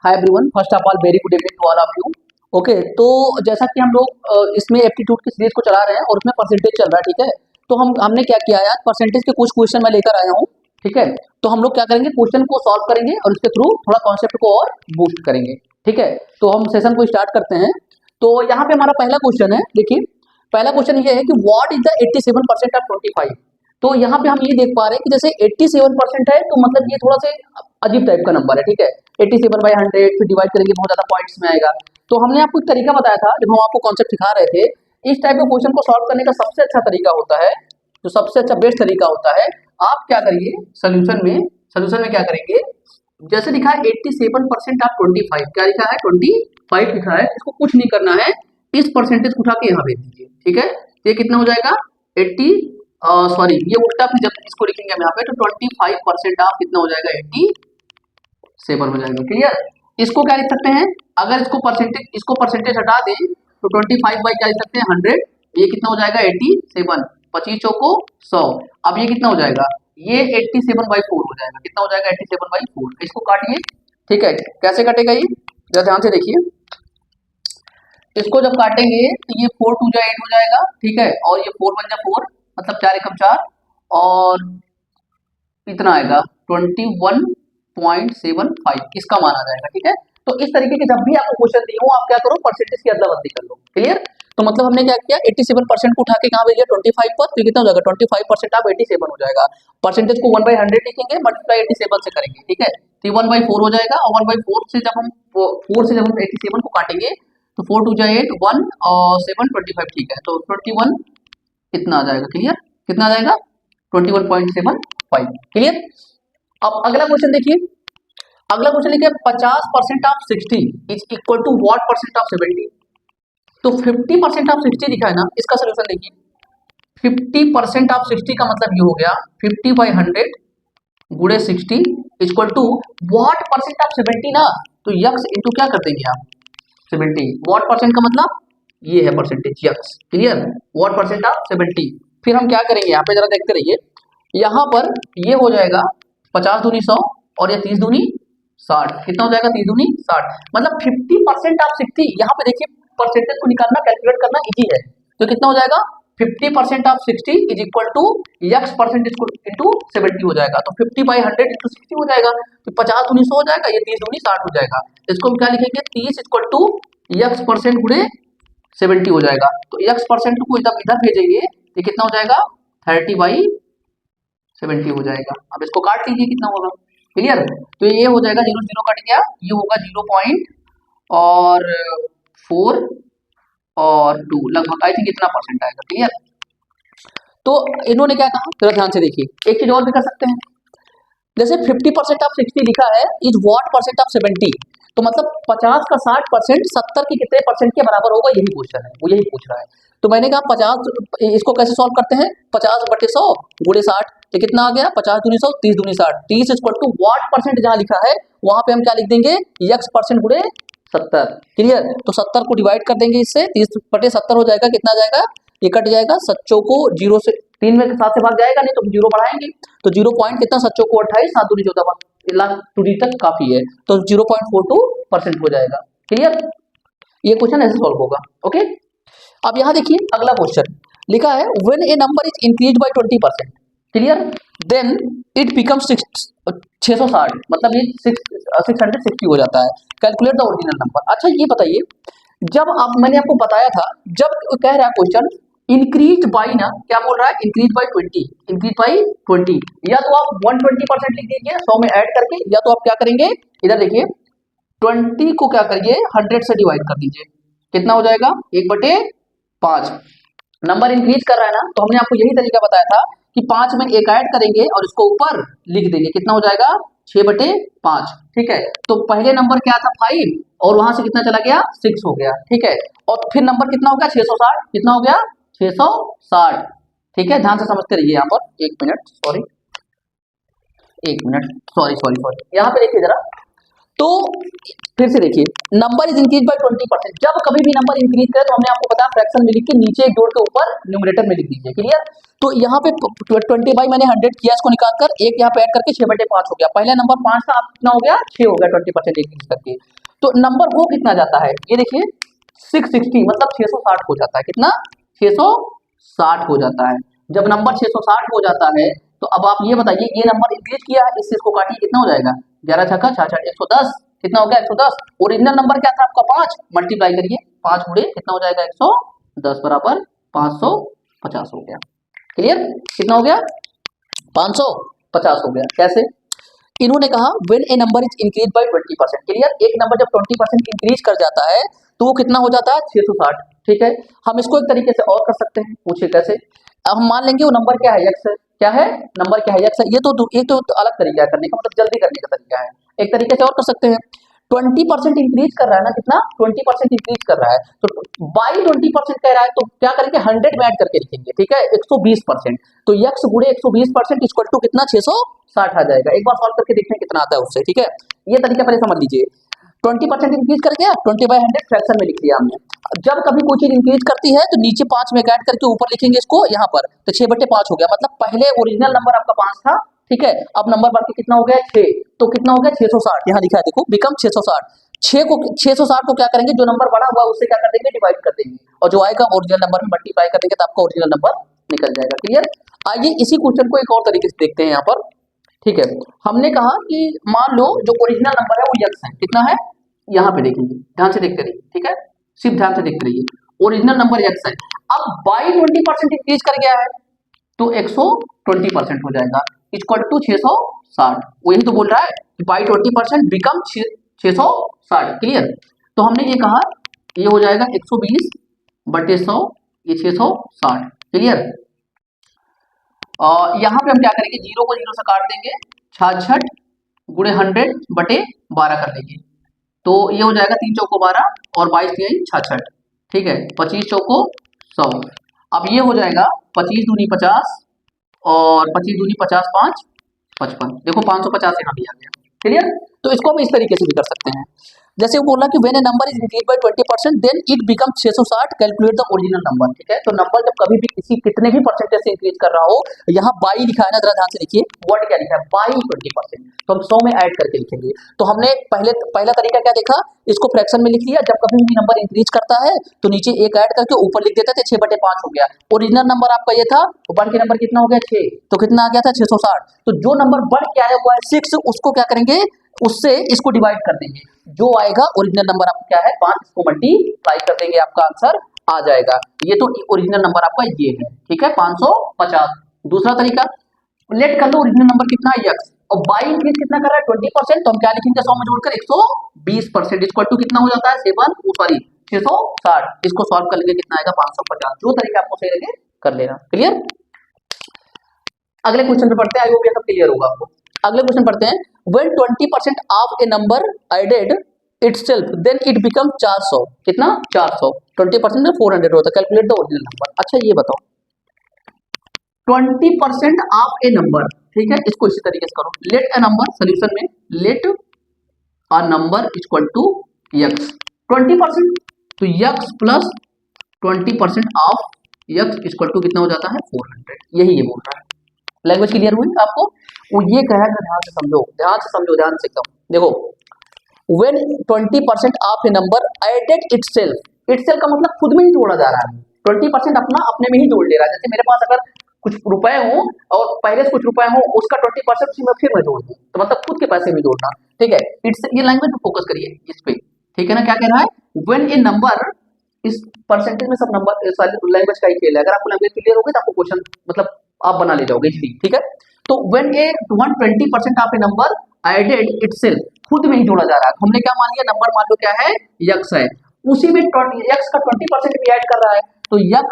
Hi everyone, first of all very good evening to all of you. Okay, तो जैसा कि हम लोग इसमें एप्टीट्यूड की सीरीज को चला रहे हैं और उसमें परसेंटेज चल रहा है, ठीक है। तो हमने क्या किया है, परसेंटेज के कुछ क्वेश्चन मैं लेकर आया हूँ, ठीक है। तो हम लोग क्या करेंगे, क्वेश्चन को सॉल्व करेंगे और उसके थ्रू थोड़ा कॉन्सेप्ट को और बूस्ट करेंगे, ठीक है। तो हम सेशन को स्टार्ट करते हैं। तो यहाँ पे हमारा पहला क्वेश्चन है, देखिए पहला क्वेश्चन ये है कि व्हाट इज द 87% ऑफ 25। तो यहाँ पे हम ये देख पा रहे हैं कि जैसे 87% है, तो मतलब ये थोड़ा सा अजीब टाइप का नंबर है, ठीक है। 87/100 फिर डिवाइड करेंगे बहुत ज्यादा पॉइंट्स में आएगा। तो हमने आपको एक तरीका बताया था जब हम आपको कॉन्सेप्ट सिखा रहे थे। इस टाइप के क्वेश्चन को सॉल्व करने का सबसे अच्छा तरीका होता है, जो सबसे अच्छा बेस्ट तरीका होता है, आप क्या करिए सोल्यूशन में क्या करेंगे, जैसे लिखा है 87% ऑफ 25, क्या लिखा है 25 लिखा है, इसको कुछ नहीं करना है, इस परसेंटेज को उठा के यहाँ भेज दीजिए, ठीक है। ये कितना हो जाएगा 80, सॉरी ये उल्टा, फिर जब इसको लिखेंगे हम यहाँ पे तो 25% ऑफ कितना हो जाएगा 87 हो जाएगा। क्लियर। इसको क्या लिख सकते हैं, अगर इसको परसेंटेज हटा दें तो 25 बाई क्या लिख सकते हैं 100, ये कितना हो जाएगा 87, 25 चौको 100। अब ये कितना हो जाएगा, ये 87/4 हो जाएगा, कितना हो जाएगा 87/4। इसको काटिए, ठीक है। कैसे कटेगा ये, जरा ध्यान से देखिए। इसको जब काटेंगे तो ये 4 2 जा 8 हो जाएगा, ठीक है, और ये 4 1 जा 4, मतलब 4 एकम 4, और इतना आएगा 21.75, इसका मान आ जाएगा, ठीक है। तो इस तरीके के जब भी आपको क्वेश्चन दिए हो, आप क्या करो, परसेंटेज की अदला बदली कर लो। क्लियर। तो मतलब हमने क्या किया, 87% को उठा के कहाँ भेज दिया 25 पर, तो कितना हो जाएगा 25% ऑफ 87 हो जाएगा। परसेंटेज को 1/100 लिखेंगे, मल्टीप्लाई 87 से करेंगे, ठीक है। तो 1/4 हो जाएगा, और 1/4 से जब हम 87 को काटेंगे तो 4 2 जा 8, 1 और 7 25, ठीक है। तो 21 कितना आ जाएगा, क्लियर, कितना आ जाएगा 21.75। क्लियर। अब अगला क्वेश्चन देखिए, अगला क्वेश्चन लिखिए 50% of 60 is equal to what percent of 70। तो 50% ऑफ 60 लिखा है ना, इसका सोल्यूशन देखिए। 50% ऑफ 60 का मतलब ये हो गया 50/100 गुणे 60 equal to what percent of 70 ना, तो यक्स इंटू क्या कर देंगे आप 70। व्हाट परसेंट का मतलब ये है percentage x. Clear. What percent of 70। फिर हम क्या करेंगे, यहाँ पे जरा देखते रहिए, यहाँ पर ये हो जाएगा 50 दूनी 100 और ये 30 दूनी 60, कितना हो जाएगा 30 दूनी 60, मतलब 50% ऑफ 60। यहाँ पे देखिए परसेंटेज को निकालना, कैलकुलेट करना इजी है। तो कितना हो जाएगा 50% of 60 is equal to x percentage into 70 हो जाएगा। तो 50/100 इंटू 60 हो जाएगा, तो 50 दूनी 100 हो जाएगा, ये 30 दूनी 60 हो जाएगा। इसको हम क्या लिखेंगे, 30 इक्वल टू यक्स परसेंट गुणे 70 हो जाएगा। तो यक्स परसेंट को इधर भेजेंगे, ये कितना हो जाएगा 30/70 हो जाएगा। अब इसको काट लीजिए, कितना होगा। क्लियर। तो ये हो जाएगा 0 0 कट गया, ये होगा 0 पॉइंट और 4 और 2, लगभग आई थिंक इतना परसेंट आएगा। क्लियर। तो इन्होंने क्या कहा, जरा ध्यान से देखिए, एक चीज और भी कर सकते हैं। जैसे 50% ऑफ 60 लिखा है इज व्हाट परसेंट ऑफ 70, तो मतलब 50 का 60% 70 के कितने परसेंट के बराबर होगा, यही क्वेश्चन है, वो यही पूछ रहा है। तो मैंने कहा 50, इसको कैसे सॉल्व करते हैं, 50/100 गुणे 60, तो कितना आ गया 50 दूनी 100, 30 दूनी 60, 30 इक्वल टू व्हाट परसेंट जहां लिखा है वहां पे हम क्या लिख देंगे, यक्स परसेंट गुणे 70। क्लियर। तो 70 को डिवाइड कर देंगे इससे, 30/70 हो जाएगा, कितना आ जाएगा, ये कट जाएगा, सच्चों को 0 से 3 में 7 से भाग जाएगा, नहीं तो 0 बढ़ाएंगे, तो 0 पॉइंट कितना, सच्चों को 28, 7 दूनी 14, लास्ट 2 तक काफी है, तो 0.42% हो जाएगा। क्लियर। ये क्वेश्चन ऐसे सॉल्व होगा। ओके। अब यहाँ देखिए अगला क्वेश्चन लिखा है when a number is increase by 20%, clear, then it becomes 660, मतलब ये 660 हो जाता है। Calculate the original number. अच्छा ये बताइए, जब आप, मैंने आपको बताया था, जब कह रहा है क्वेश्चन इंक्रीज बाई ना, क्या बोल रहा है, इंक्रीज बाई 20, इंक्रीज बाई 20, या तो आप 120% लिख दीजिए 100 में ऐड करके, या तो आप क्या करेंगे, इधर देखिए 20 को क्या करिए 100 से डिवाइड कर दीजिए, कितना हो जाएगा 1/5। नंबर इंक्रीज कर रहा है ना, तो हमने आपको यही तरीका बताया था कि 5 में एक ऐड करेंगे और इसको ऊपर लिख देंगे, कितना हो जाएगा 6/5। ठीक है। तो पहले नंबर क्या था 5, और वहां से कितना चला गया 6 हो गया, ठीक है। और फिर नंबर कितना हो गया 660, कितना हो गया 660। ठीक है, ध्यान से समझते रहिए। यहाँ पर 1 मिनट, सॉरी 1 मिनट, सॉरी यहाँ पे देखिए जरा, तो फिर से देखिए, नंबर इज इंक्रीज बाय 20%। जब कभी भी नंबर इंक्रीज करे तो हमने आपको बताया फ्रैक्शन में लिख के नीचे एक जोड़ के ऊपर न्यूमरेटर में लिख दीजिए। क्लियर? तो यहाँ पे 20 बाई मैंने 100 किया, इसको निकाल कर एक यहाँ पे ऐड करके 6/5 हो गया। पहले नंबर 5 था, अब कितना हो गया? 6 हो गया 20% इंक्रीज करके। तो नंबर वो कितना जाता है? ये देखिए 660, मतलब 660 हो जाता है। कितना? 660 हो जाता है। जब नंबर 660 हो जाता है तो अब आप ये बताइए, ये नंबर इंक्रीज किया है, इससे इसको काटिए, कितना हो जाएगा? 11 छक्का 66, 110। कितना हो गया? 110। ओरिजिनल नंबर क्या था आपका? 5। मल्टीप्लाई करिए, 5 गुणे कितना हो जाएगा? 110 बराबर 550 हो गया। क्लियर? कितना हो गया? 550 हो गया। कैसे? इन्होंने कहा when a number is increase by 20%। Clear? एक नंबर जब 20% इंक्रीज कर जाता है तो वो कितना हो जाता है? 660। ठीक है, हम इसको एक तरीके से और कर सकते हैं। पूछिए कैसे? अब हम मान लेंगे वो नंबर क्या है? x है। क्या है? नंबर क्या है? x है। ये तो एक तो अलग तरीका है करने का, मतलब जल्दी करने का तरीका है। एक तरीके से और कर सकते हैं, 20% इंक्रीज कर रहा है ना, कितना? 20% इंक्रीज कर रहा है, तो बाई 20% कह रहा है, तो क्या करेंगे? 100 में ऐड करके लिखेंगे। ठीक है, 120%। तो x गुणे 120% इक्वल टू कितना? 660 आ जाएगा। एक बार सॉल्व करके देखते हैं कितना आता है उससे। ठीक है, ये तरीका पहले समझ लीजिए। 20% इंक्रीज कर गया, 20/100 फ्रैक्शन में लिख दिया हमने। जब कभी कोई चीज इंक्रीज करती है तो नीचे 5 में ऐड करके ऊपर लिखेंगे इसको यहाँ पर, तो 6/5 हो गया। मतलब पहले ओरिजिनल नंबर आपका 5 था, ठीक है, अब नंबर बढ़ के कितना हो गया? 6। तो कितना हो गया? 660। यहाँ लिखा है देखो, बिकम 660। 660 को क्या करेंगे? जो नंबर बड़ा हुआ उससे क्या कर देंगे? डिवाइड कर देंगे, और जो आएगा ओरिजिनल नंबर में मल्टीप्लाई कर देंगे तो आपका ओरिजिनल नंबर निकल जाएगा। क्लियर? आइए इसी क्वेश्चन को एक और तरीके से देखते हैं यहाँ पर। ठीक है, हमने कहा कि मान लो जो ओरिजिनल नंबर है वो x है। कितना है? यहाँ पे देखेंगे, ध्यान से देखते रहिए। ठीक है, सिर्फ ध्यान से देखते रहिए। ओरिजिनल नंबर x है, अब बाई 20% इंक्रीज कर गया है तो 120% हो जाएगा, इक्वल टू 660। वही तो बोल रहा है कि बाई 20% बिकम 660। क्लियर? तो हमने ये कहा ये हो जाएगा 120/100, ये 660। क्लियर? और यहाँ पे हम क्या करेंगे? 0 को 0 से काट देंगे, 66 गुणे 100/12 कर देंगे, तो ये हो जाएगा 3 चौको 12 और 22 3 66। ठीक है, 25 चौको 100। अब ये हो जाएगा 25 दूनी 50 और 25 दूनी 50 5 55। देखो 550 यहाँ भी आ गया। क्लियर? तो इसको हम इस तरीके से भी कर सकते हैं, जैसे वो बोला कि when a number is increase by 20% then it become 660, calculate the original number. ठीक है, तो नंबर जब कभी भी किसी कितने भी परसेंटेज से इंक्रीज कर रहा हो, यहाँ बाई लिखा है ना, जरा ध्यान से देखिए, वर्ड क्या लिखा है? बाई 20%, तो हम 100 में ऐड करके लिखेंगे। तो हमने पहला तरीका क्या देखा? इसको फ्रैक्शन में लिख लिया, जब कभी भी नंबर इंक्रीज करता है तो नीचे एक ऐड करके ऊपर लिख देते थे, 6/5 हो गया। ओरिजिनल नंबर आपका ये था, तो बढ़ के नंबर कितना हो गया? 6, तो कितना आ गया था? 660। तो जो नंबर बढ़ के आया हुआ है 6, उसको क्या करेंगे? उससे इसको डिवाइड कर देंगे, जो आएगा ओरिजिनल नंबर आपका क्या है? 5, इसको मल्टीप्लाई कर देंगे, आपका आंसर आ जाएगा। ये तो ओरिजिनल नंबर आपका ये है। ठीक है, 550। दूसरा तरीका, लेट कर लो ओरिजिनल नंबर कितना है? x, और बाई इंक्रीज कितना कर रहा है? 20%, तो हम क्या लिखेंगे? 100 में जोड़कर 120%, इक्वल टू कितना हो जाता है? 660। इसको सॉल्व कर लेंगे, कितना आएगा? 550। जो तरीका आपको सही लगे कर लेना। क्लियर? अगले क्वेश्चन पे पढ़ते हैं, आई होप ये सब क्लियर होगा आपको। अगले क्वेश्चन पढ़ते हैं, when 20% of a number added itself then it becomes 400। कितना? 400। 20% में 400 होता है, कैलकुलेट द ओरिजिनल नंबर। अच्छा ये बताओ, 20% ऑफ ए नंबर, ठीक है, इसको इसी तरीके से करो, लेट अ नंबर, सोल्यूशन में let a number equal to x। 20%, तो x plus 20% of x equal to कितना हो जाता है? 400। यही ये बोल रहा है। लैंग्वेज क्लियर हुई आपको? वो ये कह रहा है, ध्यान से समझो, ध्यान से समझो, ध्यान से एकदम देखो, when 20% of a number added itself, itself का मतलब खुद में ही जोड़ा जा रहा है। 20% अपना अपने में ही जोड़ ले रहा है। जैसे मेरे पास अगर कुछ रुपए हो और पहले से कुछ रुपए हो, उसका 20% उसी में फिर मैं जोड़ दूं, तो मतलब खुद के पैसे में जोड़ना। ठीक है, इट्स, ये लैंग्वेज पे फोकस करिए इस पे। ठीक है ना? क्या कह रहा है? व्हेन ए नंबर, इस परसेंटेज में सब नंबर लैंग्वेज का ही खेल है। अगर आपको लैंग्वेज क्लियर हो गई तो आपको क्वेश्चन मतलब आप बना ले जाओगे इजीली। ठीक है, तो when a 120% of a number added itself, खुद में ही जोड़ा जा रहा है। हमने क्या मान लिया? नंबर मान लो क्या है? x है, उसी में x का 20% भी ऐड कर रहा है, तो x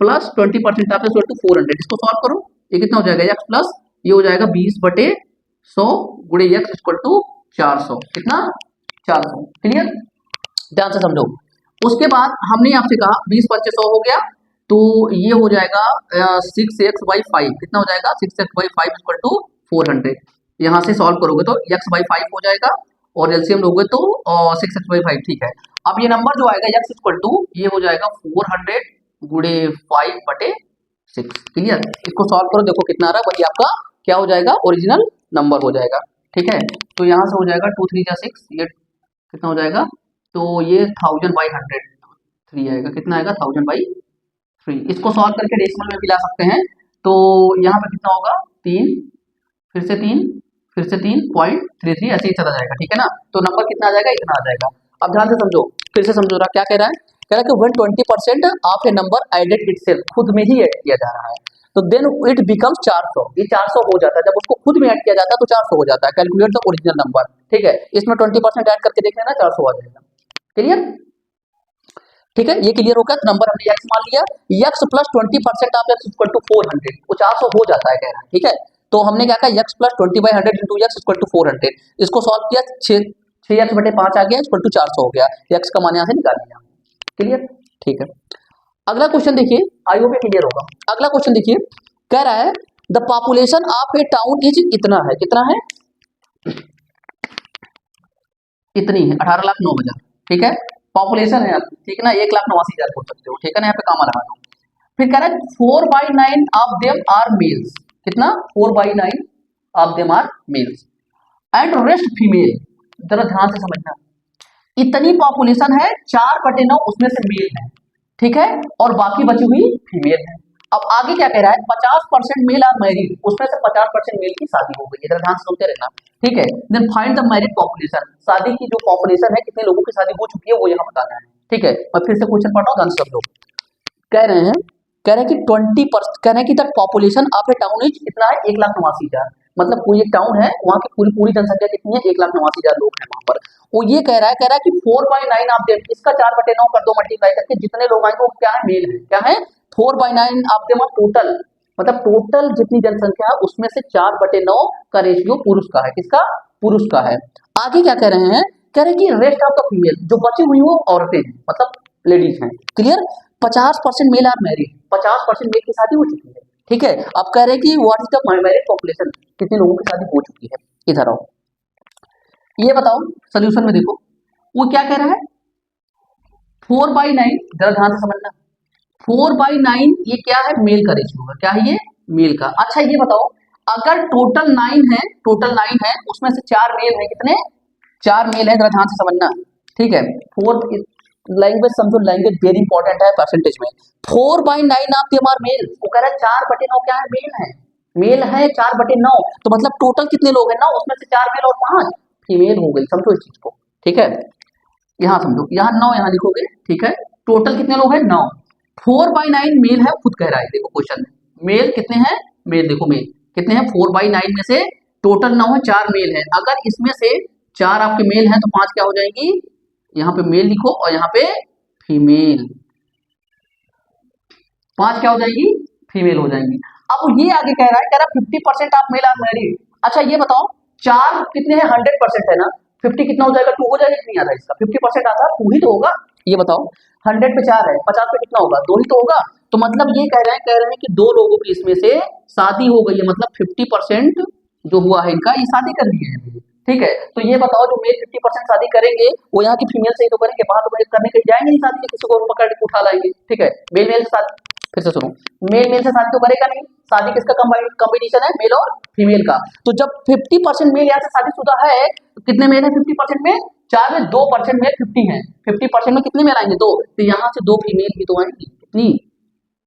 प्लस 20% ऑफ 400। इसको सॉल्व करो, ये कितना हो जाएगा? x प्लस ये हो जाएगा 20/100 गुणे x इक्वल टू 400। कितना? 400। क्लियर? ध्यान से समझो। उसके बाद हमने आपसे कहा 20/100 हो गया, तो ये हो जाएगा 6x/5। कितना हो जाएगा? 6x/5 equal to 400। यहाँ से सॉल्व करोगे तो x/5 हो जाएगा, और एलसीएम लोगे तो 6x/5, ठीक है। अब ये नंबर जो आएगा x इक्वल टू ये हो जाएगा 400 गुणे 5/6, क्लियर। इसको सॉल्व करो, देखो कितना आ रहा है, वही आपका क्या हो जाएगा, ओरिजिनल नंबर हो जाएगा, ठीक है। तो यहाँ से हो जाएगा 2 3 जा 6, ये कितना हो जाएगा, तो ये 1000/100 आएगा, कितना आएगा 1000/3। इसको सॉल्व करके डेसिमल में भी ला सकते हैं, तो यहाँ पे कितना होगा 3, फिर से 3, फिर से 3.33, ऐसे ही चला जाएगा, ठीक है ना। तो नंबर कितना आ जाएगा, इतना आ जाएगा। अब ध्यान से समझो, फिर से समझो रहा क्या कह रहा है, कह रहा है कि when 20% of a number added itself, खुद में ही ऐड किया जा रहा है, तो देन इट बिकम्स 400, ये 400 हो जाता है, जब उसको खुद में ऐड किया जाता है तो 400 हो जाता है। कैलकुलेट द ओरिजिनल नंबर, ठीक है। इसमें 20% ऐड करके देख लेना, 400 आ जाएगा, क्लियर, ठीक है। ये क्लियर होगा। तो नंबर हमने x मान लिया, x plus 20% of x equal to 400, वो 400 हो जाता है कह रहा है, ठीक है। तो हमने क्या कहा, x प्लस 20/100 इंटू x इक्वल टू 400, इसको सॉल्व किया, 6x/5 आ गया, इक्वल टू 400 हो गया, x का मान यहाँ से निकाल लिया, क्लियर, ठीक है। अगला क्वेश्चन देखिए, आई होप क्लियर होगा। अगला क्वेश्चन देखिए, कह रहा है the population of A town is इतना है, कितना है, इतनी है, 18,09,000, ठीक है। पॉपुलेशन है आपकी, ठीक है ना, 1,89,000 बोल सकते हो, ठीक है ना, यहाँ पे कामा लगा दो। फिर कह रहा है 4/9 ऑफ देम आर मेल्स, कितना, 4/9 of them are males and rest female. जरा ध्यान से समझना, इतनी पॉपुलेशन है, 4/9 उसमें से मेल है, ठीक है, और बाकी बची हुई फीमेल है। अब आगे क्या कह रहा है, 50% मेल आर मैरिड, उसमें से 50% मेल की शादी हो गई है, ध्यान से सुनते रहना, ठीक है। Then find the married population, शादी की जो पॉपुलेशन है, कितने लोगों की शादी हो चुकी है वो यहाँ बताना है, ठीक है। मैं फिर से क्वेश्चन पढ़ रहा हूँ, ध्यान से समझो। कह रहे हैं, कह रहे हैं कि 20%, कह रहे हैं कि the population of A town is इतना है, 1,89,000, मतलब कोई एक टाउन है, वहां की पूरी पूरी जनसंख्या कितनी है, 1,89,000 लोग हैं वहां पर। वो ये कह रहा है कि 4/9 ऑफ देम, इसका 4/9 कर दो मल्टीप्लाई करके, जितने लोग आएंगे वो क्या है, मेल है, क्या है, 4/9 ऑफ देम टोटल, मतलब टोटल जितनी जनसंख्या है उसमें से 4/9 का रेशियो पुरुष का है, किसका, पुरुष का है। आगे क्या कह रहे हैं, कह रहे हैं कि रेस्ट ऑफ द फीमेल, जो बची हुई वो औरतें हैं, मतलब लेडीज हैं, clear. 50% male are married, 50% male की शादी हो चुकी है, ठीक है। अब कह रहे हैं कि what is the married population, कितने लोगों की शादी हो चुकी है, इधर आओ, ये बताओ, सोल्यूशन में देखो वो क्या कह रहा है, 4/9, जरा ध्यान से समझना, 4/9 ये क्या है, मेल का रेशियो है, क्या है ये, मेल का। अच्छा ये बताओ, अगर टोटल 9 है, टोटल 9 है, उसमें से 4 मेल है, कितने, 4 मेल है, जरा ध्यान से समझना, ठीक है। 4, लैंग्वेज समझो, लैंग्वेज वेरी इंपॉर्टेंट है परसेंटेज में। 4/9 ऑफ देम आर मेल, वो कह रहा है 4/9 क्या है, मेल है, मेल है 4/9, तो मतलब टोटल कितने लोग हैं, 9, उसमें से 4 मेल और 5 फीमेल हो गई, समझो इस चीज को, ठीक है। यहाँ समझो, यहाँ 9 यहाँ लिखोगे, ठीक है, टोटल कितने लोग हैं, 9, 4/9 मेल है, खुद कह रहा है, देखो क्वेश्चन में मेल कितने हैं, मेल देखो मेल कितने हैं, 4/9 में से टोटल 9 है, 4 मेल है, अगर इसमें से 4 आपके मेल हैं तो 5 क्या हो जाएंगी, यहाँ पे मेल लिखो और यहाँ पे फीमेल, 5 क्या हो जाएगी, फीमेल हो जाएंगी। अब ये आगे कह रहा है 50% ऑफ मेल आर मैरिड। अच्छा ये बताओ, 4 कितने हैं, 100% है ना, 50 कितना हो जाएगा, 2 हो जाएगा, नहीं आता इसका, 50% आता है 2 ही तो होगा। ये बताओ 100 पे 4 है, 50 पे कितना होगा, 2 ही तो होगा। तो मतलब ये कह रहे हैं कि 2 लोगों की इसमें से शादी हो गई है, मतलब 50% जो हुआ है इनका, ये शादी कर ली है, ठीक है। तो ये बताओ, जो मेल 50% शादी करेंगे वो यहाँ की फीमेल से ही तो करेंगे, बाहर तो करने कहीं जाएंगे नहीं शादी, किसी को पकड़ के उठा लाएंगे, ठीक है। मेल मेल से शादी, फिर से सुनो, मेल मेल से शादी तो करेगा नहीं, शादी किसका कॉम्बिनेशन है, मेल और फीमेल का। तो जब 50% मेल यहाँ से शादीशुदा है, तो कितने मेल है 50% में, 4 में 2% मेल 50 है, 50% में कितने मेल आएंगे, 2, तो यहाँ से 2 फीमेल भी तो आएंगी, कितनी,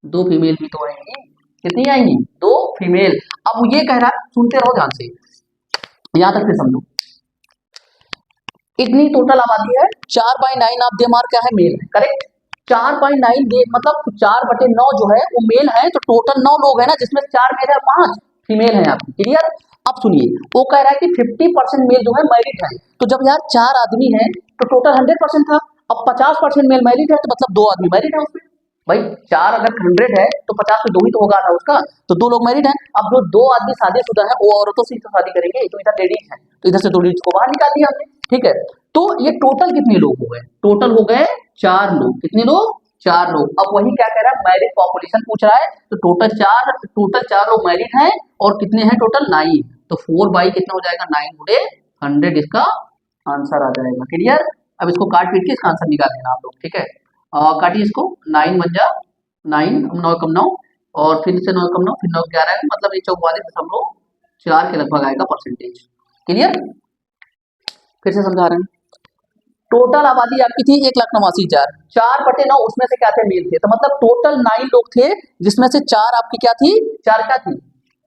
2 फीमेल भी तो आएंगी, कितनी आएंगी, 2 फीमेल। अब ये कह रहा है, सुनते रहो ध्यान से, यहां तक फिर समझो, इतनी टोटल आबादी है, 4/9 ऑफ देम आर क्या है, मेल है, करेक्ट। 4/9 मतलब 4/9 जो है वो मेल है, तो टोटल 9 लोग है ना, जिसमें 4 मेल है 5 फीमेल है आपकी, क्लियर। अब सुनिए, वो कह रहा है कि 50% मेल जो है मैरिड है, तो जब यार 4 आदमी है तो टोटल 100% था, अब 50% मेल मैरिड है, तो मतलब 2 आदमी मैरिड है उसमें, भाई 4 अगर 100 है तो 50 में 2 ही तो होगा था उसका, तो 2 लोग मैरिड हैं। अब जो 2 आदमी शादीशुदा है वो औरतों से तो शादी करेंगे, तो इधर लेडीज है, तो इधर से 2 लेडीज को बाहर निकाल दिया हमने, ठीक है। तो ये टोटल कितने लोग हो गए, टोटल हो गए 4 लोग, कितने लोग, 4 लोग। अब वही क्या कह रहा है, मैरिड पॉपुलेशन पूछ रहा है, तो टोटल 4 लोग मैरिड हैं, और कितने हैं टोटल 9, तो 4 बाई कितना हो जाएगा, 9 गुणे 100 इसका आंसर आ जाएगा। क्लियर? अब इसको काट पीट के इसका आंसर निकाल देना आप लोग, ठीक है। काटिए इसको, 9 बन जा 9, 9 कम 9 और फिर से 9 कम 9 फिर 9 11, मतलब ये 44.4 के लगभग आएगा परसेंटेज। क्लियर? फिर से समझा रहे हैं। टोटल आबादी आपकी थी 1,89,000, 4/9 उसमें से क्या थे, मेल थे, तो मतलब टोटल 9 लोग थे, जिसमें से 4 आपकी क्या थी, 4 क्या थी,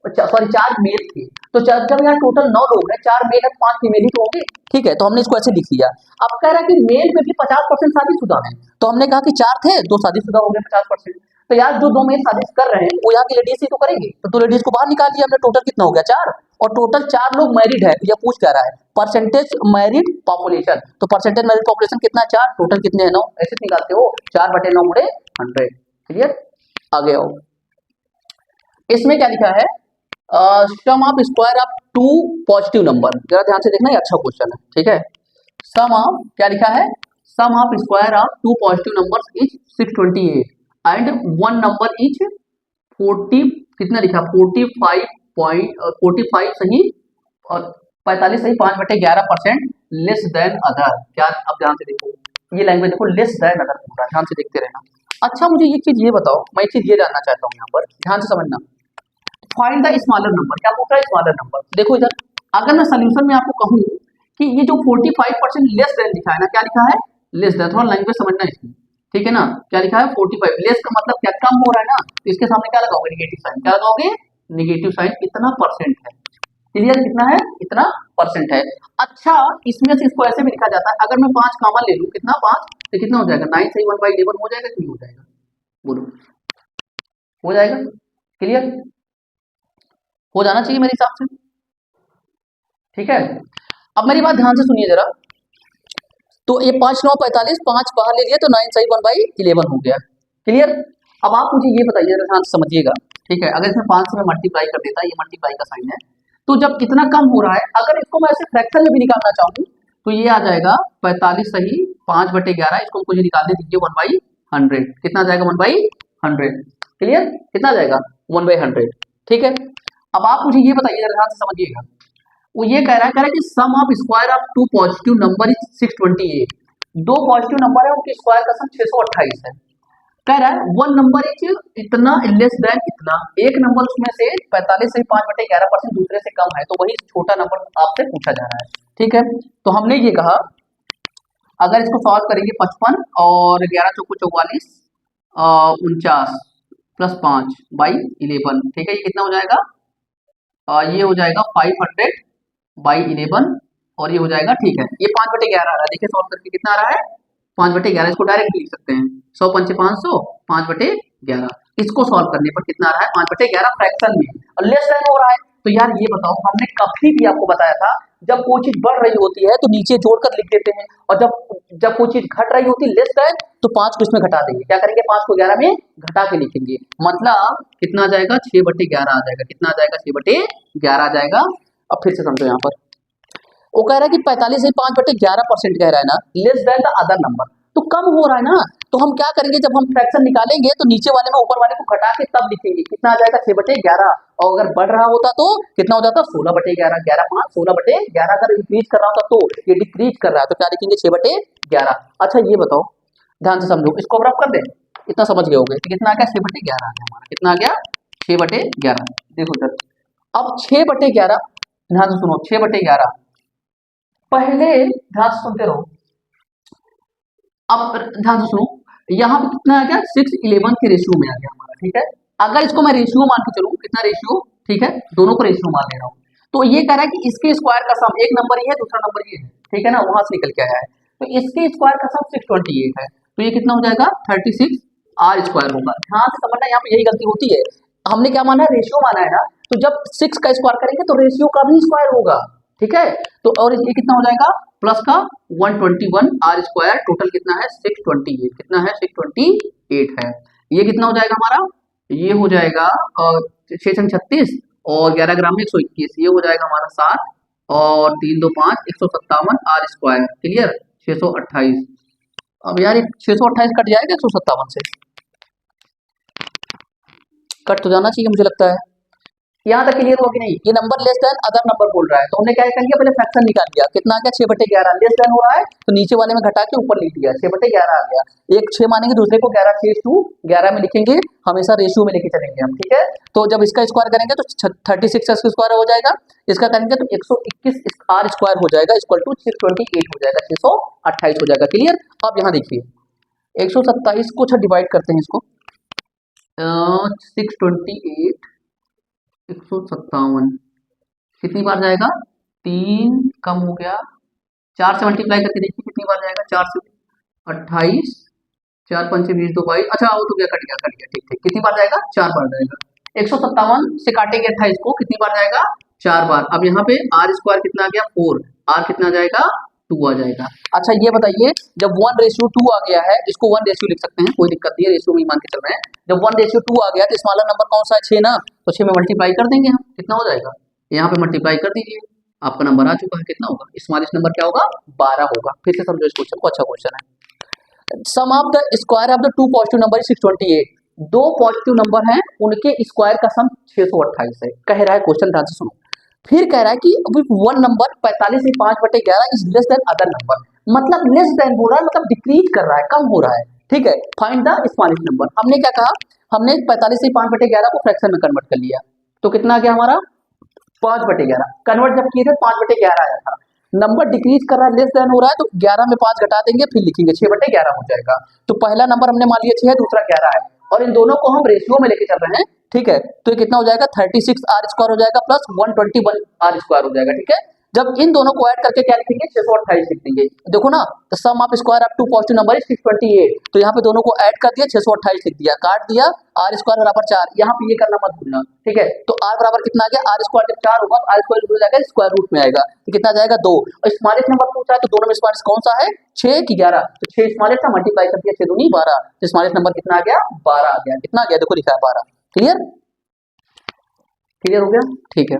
सॉरी 4 मेल थे। तो जब यहाँ टोटल 9 लोग हैं, 4 मेल है, 5 फीमेल ही तो होंगे, ठीक है। तो हमने इसको ऐसे लिख लिया। अब कह रहा है कि मेल में भी 50% शादीशुदा है, तो हमने कहा कि 4 थे, 2 शादीशुदा हो गए 50%। तो यार जो 2 मेल शादी कर रहे हैं वो यहाँ की लेडीज ही तो करेंगे, तो 2 लेडीज को बाहर निकाल दिया हमने, टोटल कितना हो गया 4, और टोटल 4 लोग मैरिड है। तो यह पूछ क्या रहा है, परसेंटेज मैरिड पॉपुलेशन, तो परसेंटेज मैरिड पॉपुलेशन कितना है 4, टोटल कितने हैं 9, ऐसे निकालते हो 4/9 मुड़े 100। क्लियर? आगे आओ, इसमें क्या लिखा है, sum of square of 2 positive number, जरा ध्यान से देखना, ये अच्छा क्वेश्चन है, ठीक है। सम ऑफ क्या लिखा है, sum of square of 2 positive numbers is 628 and 1 number is 40, कितना लिखा 45 सही और 45 सही 5/11% लेस देन अदर। क्या, अब ध्यान से देखो, ये लैंग्वेज देखो, लेस देन अदर, पूरा ध्यान से देखते रहना। अच्छा मुझे एक चीज ये बताओ, मैं एक चीज ये जानना चाहता हूँ यहाँ पर, ध्यान से समझना। फाइंड द स्मॉलर नंबर, क्या पूछ रहा है, स्मॉलर नंबर। देखो इधर, अगर मैं सोल्यूशन में आपको कहूँ कि ये जो 45% लेस देन लिखा है ना, क्या लिखा है, लेस देन, थोड़ा लैंग्वेज समझना इसकी, ठीक है ना। क्या लिखा है 45, लेस का मतलब क्या, कम हो रहा है ना, तो इसके सामने क्या लगाओगे, निगेटिव साइन, क्या लगाओगे, निगेटिव साइन, इतना परसेंट है। क्लियर? कितना है, इतना परसेंट है। अच्छा इसमें से इसको ऐसे भी लिखा जाता है, अगर मैं 5 कॉमन ले लूं, कितना 5, तो कितना हो जाएगा 9 सही 1/11 हो जाएगा कि नहीं हो जाएगा, बोलो, हो जाएगा। क्लियर? हो जाना चाहिए मेरे हिसाब से, ठीक है। अब मेरी बात ध्यान से सुनिए जरा, तो ये 5 9 45, 5 बाहर ले लिया तो 9 सही 1/11 हो गया। क्लियर? अब आप मुझे ये बताइए, जरा ध्यान से समझिएगा, ठीक है। अगर इसमें 5 से मैं मल्टीप्लाई कर देता, ये मल्टीप्लाई का साइन है, तो जब इतना कम हो रहा है, अगर इसको मैं ऐसे फ्रैक्शन में भी निकालना चाहूँ, तो ये आ जाएगा 45 सही 5/11, इसको मुझे निकालने दीजिए 1/100, कितना आ जाएगा 1/100। क्लियर? कितना आ जाएगा 1/100, ठीक है। अब आप मुझे ये बताइए, जरा ध्यान से समझिएगा, वो ये कह रहा है कि sum of square of 2 positive number is 628, 2 positive number है उनके स्क्वायर का सम 628 है। कह रहा है 1 नंबर इज इतना लेस देन इतना, एक नंबर उसमें से 45 से 5/11% दूसरे से कम है, तो वही छोटा नंबर आपसे पूछा जा रहा है, ठीक है। तो हमने ये कहा, अगर इसको सॉल्व करेंगे 55 और 11 चौको 44 49 प्लस 5/11, ठीक है, ये कितना हो जाएगा, ये हो जाएगा 500/11 और ये हो जाएगा, ठीक है, ये 5/11 आ रहा है, देखिए सॉल्व करके कितना आ रहा है 5/11, इसको डायरेक्ट लिख सकते हैं 100 पंचे 500 5/11, इसको सॉल्व करने पर कितना आ रहा है 5/11 फ्रैक्शन में, और लेस देन हो रहा है। तो यार ये बताओ, हमने कभी भी आपको बताया था, जब कोई चीज बढ़ रही होती है तो नीचे जोड़कर लिख देते हैं, और जब जब कोई चीज घट रही होती है लेस देन, तो 5 को इसमें घटा देंगे, क्या करेंगे 5 को 11 में घटा के लिखेंगे, मतलब कितना आ जाएगा 6/11 आ जाएगा, कितना आ जाएगा 6/11 आ जाएगा। अब फिर से समझो यहाँ पर, वो कह रहा है कि 45 से 5/11% कह रहा है ना, less than the other number, तो कम हो रहा है ना, तो हम क्या करेंगे, जब हम फ्रैक्शन निकालेंगे तो नीचे वाले में ऊपर वाले को घटा के तब लिखेंगे, कितना आ जाएगा 6/11, और अगर बढ़ रहा होता तो कितना हो जाता 16/11, 11 5 16/11, अगर इंक्रीज कर रहा होता तो, ये डिक्रीज कर रहा है तो क्या लिखेंगे 6/11। अच्छा ये बताओ, ध्यान से समझो, इसको रफ कर दे, इतना समझ गए होगे, तो कितना आ गया 6/11 आ गया हमारा, कितना आ गया 6/11। देखो सर, अब 6/11, ध्यान से सुनो, 6/11 पहले ध्यान से सुनते रहो, अब ध्यान से सुनो, यहाँ पे कितना आ गया 6:11 के रेशियो में आ गया हमारा, ठीक है। अगर इसको मैं रेशियो मान के चलूं, कितना रेशियो, ठीक है, दोनों को रेशियो मान ले रहा हूँ, तो ये कह रहा है कि इसके स्क्वायर का सम, एक नंबर ये है दूसरा नंबर ये है, ठीक है ना, वहां से निकल के आया है, तो इसके स्क्वायर का सम 628 है, तो ये कितना हो जाएगा 36R² होगा। ध्यान से समझना, यहाँ पे यही गलती होती है, हमने क्या माना है, रेशियो माना है ना, तो जब 6 का स्क्वायर करेंगे तो रेशियो का भी स्क्वायर होगा, ठीक है। तो और ये कितना हो जाएगा, प्लस का 121R², टोटल कितना है 628, कितना है 628 है, ये कितना हो जाएगा हमारा, ये हो जाएगा 6 36 और 11 ग्राम में 121, ये हो जाएगा हमारा 7 और 3 2 5 157R²। क्लियर? 628। अब यार 628 कट जाएगा 157 से, कट तो जाना चाहिए मुझे लगता है, यहाँ तक क्लियर हुआ कि नहीं? ये number less than other number बोल रहा है, तो हमने क्या कर लिया, पहले फ्रैक्शन निकाल लिया, कितना आ गया 6/11, लेस देन हो रहा है तो नीचे वाले में घटा के ऊपर लिख दिया, 6/11 आ गया। एक 6 मानेंगे, दूसरे को 11, 6:11 में लिखेंगे, हमेशा रेशियो में लेके चलेंगे हम, ठीक है। तो जब इसका स्क्वायर करेंगे तो 36 का स्क्वायर हो जाएगा, इसका करेंगे तो 121 आर स्क्वायर हो जाएगा, इक्वल टू 628 हो जाएगा, 628 हो जाएगा। क्लियर? अब यहाँ देखिए 127 को डिवाइड करते हैं इसको, 628 157 कितनी बार जाएगा, 3 कम हो गया, 4 से मल्टीप्लाई करके देखिए कितनी बार जाएगा, 4 से 28, 4 5 20 2 22, अच्छा वो तो गया, कट गया, ठीक ठीक, कितनी बार जाएगा, 4 बार जाएगा। 157 से काटेंगे 28 को, कितनी बार जाएगा, 4 बार। अब यहाँ पे आर स्क्वायर कितना आ गया, 4, आर कितना जाएगा, 2 आ जाएगा। अच्छा ये बताइए, जब 1:2 आ गया है, इसको 1 लिख सकते हैं, कोई दिक्कत नहीं है, रेशियो में ही मान के चल रहे हैं। जब 1:2 आ गया तो स्मॉलर नंबर कौन सा है, 6 ना, तो 6 में मल्टीप्लाई कर देंगे हम, कितना हो जाएगा, यहाँ पे मल्टीप्लाई कर दीजिए, आपका नंबर आ चुका है, कितना होगा, स्मॉलेस्ट नंबर क्या होगा, 12 होगा। फिर से समझो इस क्वेश्चन को, अच्छा क्वेश्चन है। Sum of the square of the 2 positive number 628, 2 positive number हैं, उनके स्क्वायर का सम 628 है, कह रहा है क्वेश्चन, ध्यान से सुनो। फिर कह रहा है कि वन नंबर 45 से 5/11 is less than other number, मतलब लेस देन बोल रहा है, मतलब डिक्रीज कर रहा है, कम हो रहा है, ठीक है। फाइंड द स्मॉलेस्ट नंबर, हमने क्या कहा, हमने 45 से 5/11 को फ्रैक्शन में कन्वर्ट कर लिया, तो कितना आ गया हमारा, 5/11। कन्वर्ट जब किए थे 5/11 आया था, नंबर डिक्रीज कर रहा है, लेस देन हो रहा है, तो 11 में 5 घटा देंगे, फिर लिखेंगे 6/11 हो जाएगा। तो पहला नंबर हमने मान लिया 6 है, दूसरा 11 है, और इन दोनों को हम रेशियो में लेके चल रहे हैं, ठीक है। तो ये कितना हो जाएगा, 36 आर स्क्वायर हो जाएगा प्लस 121 आर स्क्वायर हो जाएगा, ठीक है। जब इन दोनों को ऐड करके क्या लिखेंगे, 628 लिख देंगे। देखो ना, तो sum of square of 2 positive number 628, तो यहाँ पे दोनों को ऐड कर दिया, 628 लिख दिया, काट दिया, आर स्क्वायर बराबर 4, यहाँ पे ये करना मत भूलना, ठीक है। तो आर बराबर कितना आ गया, आर स्क्वायर जब 4 होगा तो आर स्क्वायर हो जाएगा, स्क्वायर रूट में आएगा, तो कितना जाएगा 2। और स्मॉलेस्ट नंबर पूछा है, तो दोनों में स्मॉलेस्ट कौन सा है, 6 की 11, तो 6 स्मॉलेस्ट था, मल्टीप्लाई कर दिया, 6 दूनी 12, तो स्मॉलेस्ट नंबर कितना आ गया, 12 आ गया, कितना आ गया, देखो लिखा है 12। क्लियर? क्लियर हो गया, ठीक है,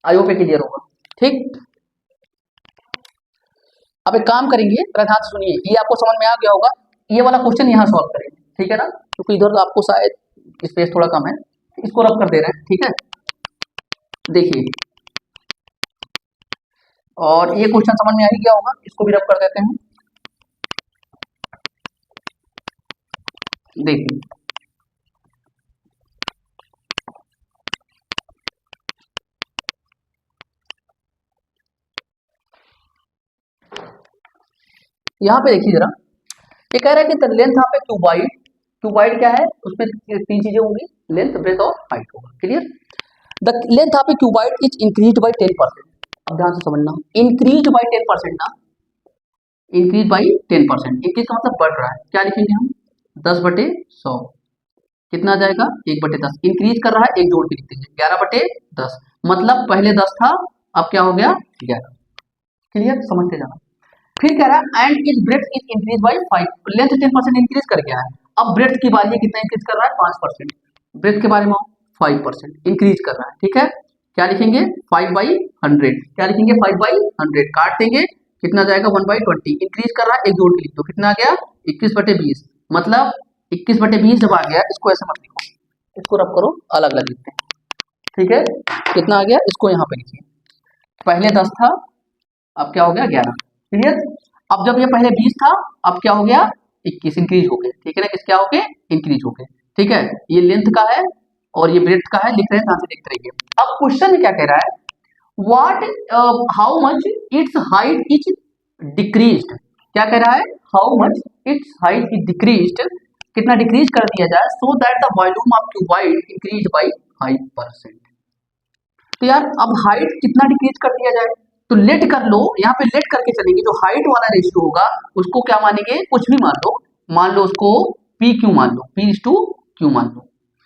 आई होप क्लियर होगा, ठीक। अब एक काम करेंगे, ध्यान से सुनिए, ये आपको समझ में आ गया होगा, ये वाला क्वेश्चन यहाँ सॉल्व करेंगे, ठीक है ना, क्योंकि इधर आपको शायद स्पेस थोड़ा कम है, इसको रब कर दे रहे हैं, ठीक है। देखिए, और ये क्वेश्चन समझ में आ ही गया होगा, इसको भी रब कर देते हैं। देखिए यहाँ पे देखिए जरा, ये कह रहा है कि the length of A cuboid, cuboid क्या है, उसमें 3 चीजें होंगी, लेंथ, ब्रेथ और हाइट होगा। Clear? The length of A cuboid is increase by 10%। अब ध्यान से समझना, इंक्रीज बाई 10% ना, इंक्रीज बाई 10%, इंक्रीज का मतलब बढ़ रहा है, क्या लिखेंगे हम, 10/100, कितना आ जाएगा, 1/10, इंक्रीज कर रहा है, एक जोड़ के लिख देंगे, 11/10, मतलब पहले 10 था, अब क्या हो गया, 11। क्लियर? समझते जाना। फिर कह रहा है and is breadth is increase by 5, length 10% increase कर गया है, अब ब्रेथ की बारी कितना इंक्रीज कर रहा है, 5%, ब्रेथ के बारे में 5% इंक्रीज कर रहा है, ठीक है। क्या लिखेंगे, 5/100, क्या लिखेंगे, 5/100, काट देंगे, कितना जाएगा, 1/20, इंक्रीज कर रहा है, एक जोड़ के लिख दो, कितना आ गया, 21/20, मतलब 21/20 जब आ गया, इसको ऐसे मत लिखो, इसको रब करो, अलग अलग लिखते हैं, ठीक है। कितना आ गया, इसको यहाँ पे लिखिए, पहले 10 था, अब क्या हो गया, 11। क्लियर? अब जब ये पहले 20 था, अब क्या हो गया, 21, इंक्रीज हो गया, ठीक है ना, किस क्या हो गए, इंक्रीज हो गए, ठीक है। ये लेंथ का है और ये ब्रेथ का है, लिख रहे हैं, ध्यान से देखते रहिए। अब क्वेश्चन क्या कह रहा है, what, how much it's height is decreased, क्या कह रहा है, how much it's height is decreased, कितना डिक्रीज कर दिया जाए, so that the volume of cuboid increase by 5%। तो यार अब हाइट कितना डिक्रीज कर दिया जाए, तो लेट कर लो, यहाँ पे लेट करके चलेंगे, जो हाइट वाला रेशियो होगा उसको क्या मानेंगे, कुछ भी मान लो उसको पी क्यू मान लो, पी टू क्यू मान लो,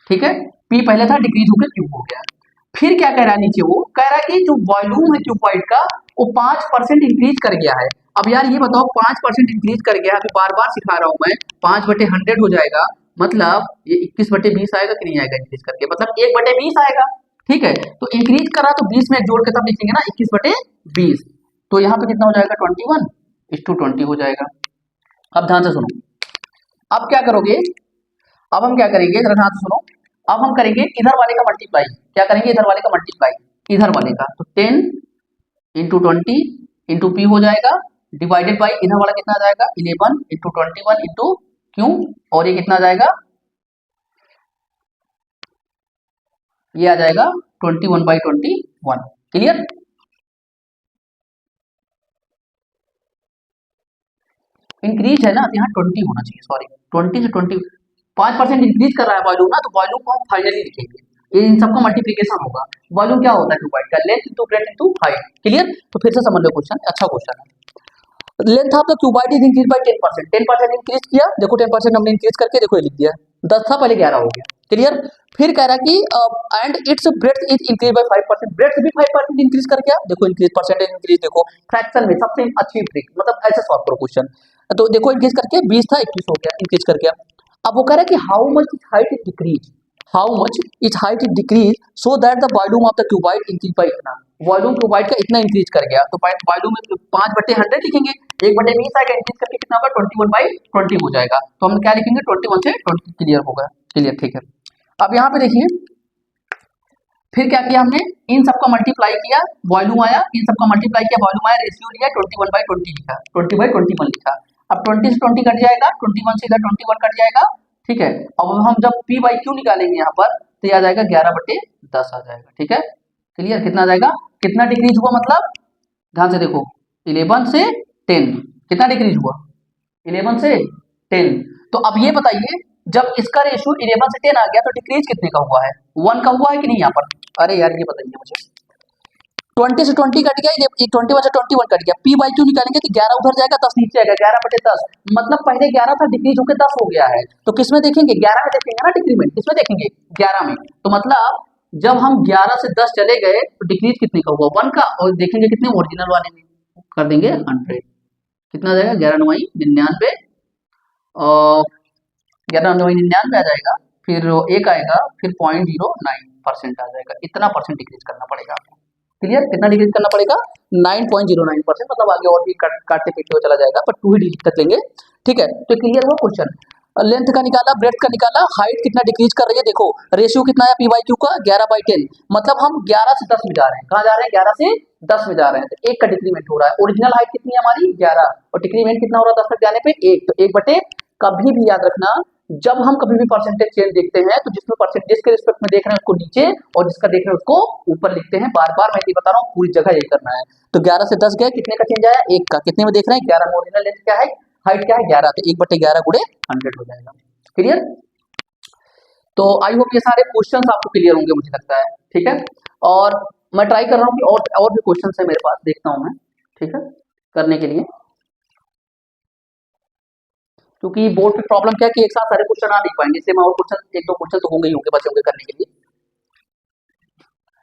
ठीक है। पी पहले था, डिक्रीज होकर क्यू हो गया। फिर क्या कह रहा है नीचे, वो कह रहा है कि जो वॉल्यूम है क्यूबॉइड का वो 5% इंक्रीज कर गया है। अब यार ये बताओ, 5% इंक्रीज कर गया, अभी बार बार सिखा रहा हूं मैं, 5/100 हो जाएगा, मतलब ये 21/20 आएगा कि नहीं आएगा, इंक्रीज करके, मतलब 1/20 आएगा, ठीक है। तो इंक्रीज करा तो 20 में जोड़ के तब लिखेंगे ना, 21/20, तो यहाँ पे कितना हो जाएगा, 21:20 हो जाएगा। अब ध्यान से सुनो, अब क्या करोगे, अब हम क्या करेंगे, जरा ध्यान से सुनो, अब हम करेंगे इधर वाले का मल्टीप्लाई। क्या करेंगे? इधर वाले का मल्टीप्लाई, इधर वाले का। तो 10 इंटू 20 इंटू पी हो जाएगा, डिवाइडेड बाई इधर वाला कितना आ जाएगा? 11 इंटू 21 इंटू क्यू, और ये कितना आ जाएगा? ये आ जाएगा 21/21। क्लियर? इंक्रीज है ना, तो यहाँ 20 होना चाहिए, सॉरी 20 से 20, 5% इंक्रीज कर रहा है वॉल्यूम ना, तो वॉल्यूम को हम फाइनली लिखेंगे। ये इन सबका मल्टीप्लीकेशन होगा। वॉल्यूम क्या होता है? क्यूबाइड का length into breadth into height. Clear? तो फिर से समझ लो क्वेश्चन, अच्छा क्वेश्चन है। Length of the cuboid is increase bye 10%, 10% increase किया, देखो 10% हमने इंक्रीज करके देखो ये लिख दिया, 10 था पहले 11 हो गया। क्लियर? फिर कह रहा कि and it's breadth is increase bye 5%, breadth भी 5% इंक्रीज कर गया, देखो इंक्रीज परसेंटेज इंक्रीज, देखो फ्रैक्शन में सबसे अच्छी ट्रिक, मतलब ऐसे सॉल्व करो क्वेश्चन। तो देखो इंक्रीज करके 20 था 21 हो गया, इंक्रीज कर गया। अब वो कह रहा है कि how much is height is decrease, how much is height is decrease so that the volume of the cuboid increase by इतना, वॉल्यूम क्यूबाइड का इतना इंक्रीज कर गया, तो वॉल्यूम में 5/100 लिखेंगे, 1/20 आएगा, इंक्रीज करके कितना होगा? 21/20 हो जाएगा। तो हम क्या लिखेंगे? 21 से 20। क्लियर होगा? क्लियर, ठीक है। अब यहाँ पे देखिए फिर क्या किया हमने? इन सबका मल्टीप्लाई किया, वॉल्यूम आया, इन सबका मल्टीप्लाई किया, वॉल्यूम आया, रेशियो लिया, 21/20 लिखा, 20/21 लिखा। अब 20 से 20 कट जाएगा, 21 से इधर 21 कट जाएगा, ठीक है। अब हम जब पी बाई क्यू निकालेंगे यहाँ पर, तो ये आ जाएगा 11/10 आ जाएगा, ठीक है। क्लियर? कितना आ जाएगा? कितना डिक्रीज हुआ मतलब? ध्यान से देखो, 11 से 10 कितना डिक्रीज हुआ? 11 से 10। तो अब ये बताइए, जब इसका रेशियो 11 से 10 आ गया, तो डिक्रीज कितने का हुआ है? 1 का हुआ है कि नहीं यहाँ पर? अरे यार ये बताइए मुझे। 20 से 20 कट गया, ये 21 से 21 कट गया, पी बाई क्यू निकालेंगे तो 11 उधर जाएगा, 10 नीचे आएगा, 11/10, मतलब पहले 11 था, डिक्रीज होकर 10 हो गया है। तो किसमें देखेंगे? 11 में देखेंगे ना डिक्रीमेंट, किसमें देखेंगे? 11 में। तो मतलब जब हम 11 से 10 चले गए, तो डिक्रीज कितने का हुआ? 1 का, और देखेंगे कितने? ओरिजिनल वाले में कर देंगे 100, कितना आ जाएगा? 11×9 = 99, और 11×9 = 99 आ जाएगा, फिर एक आएगा, फिर 0.09% आ जाएगा, इतना परसेंट डिक्रीज करना पड़ेगा आपको। क्लियर? कितना डिक्रीज करना पड़ेगा? 9.09%, मतलब आगे और भी काटते पीटते हुए चला जाएगा, पर 2 ही डिजिट तक लेंगे, ठीक है। तो क्लियर हुआ क्वेश्चन? लेंथ का निकाला, ब्रेड्थ का निकाला, हाइट कितना डिक्रीज कर रही है, देखो रेशियो कितना है पी बाई क्यू का? 11/10, मतलब हम 11 से 10 में जा रहे हैं। कहाँ जा रहे हैं? 11 से 10 में जा रहे हैं, तो 1 का डिक्रीमेंट हो रहा है। ओरिजिनल हाइट कितनी है हमारी? 11, और डिक्रीमेंट कितना हो रहा है 10 तक जाने पे? 1, तो 1/, कभी भी याद रखना, जब हम कभी भी परसेंटेज चेंज देखते हैं, तो जिसमें परसेंटेज जिसके रिस्पेक्ट में देख रहे हैं उसको नीचे, और जिसका देख रहे हैं उसको ऊपर लिखते हैं। बार बार मैं ये बता रहा हूँ, पूरी जगह यही करना है। तो 11 से 10 गए, कितने का चेंज आया? 1 का। कितने में देख रहे हैं? 11 में। ओरिजिनल लेंथ क्या है? हाइट क्या है? 11, तो 1/11 × 100 हो जाएगा। क्लियर? तो आई होप ये सारे क्वेश्चन आपको क्लियर होंगे, मुझे लगता है, ठीक है। और मैं ट्राई कर रहा हूँ कि और भी क्वेश्चन है मेरे पास, देखता हूँ मैं, ठीक है, करने के लिए, क्योंकि बोर्ड पे प्रॉब्लम क्या है कि एक साथ सारे क्वेश्चन आ नहीं पाएंगे, इसलिए मैं और क्वेश्चन, 1-2 क्वेश्चन तो होंगे ही होंगे, बचे होंगे करने के लिए।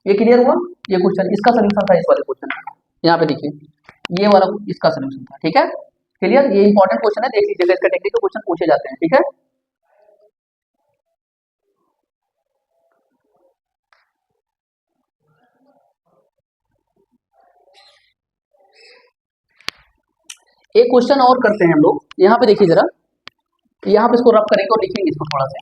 ये क्लियर हुआ? ये क्वेश्चन, इसका सोल्यूशन था, इस वाले क्वेश्चन का, यहाँ पे देखिए, ये वाला इसका सोल्यूशन था, ठीक है। क्लियर? ये इंपॉर्टेंट क्वेश्चन है, देख लीजिएगा, इसका टेक्निकल क्वेश्चन पूछे जाते हैं, ठीक है। एक क्वेश्चन और करते हैं हम लोग, यहाँ पे देखिए जरा, यहाँ पे इसको रब करेंगे और लिखेंगे इसको थोड़ा सा।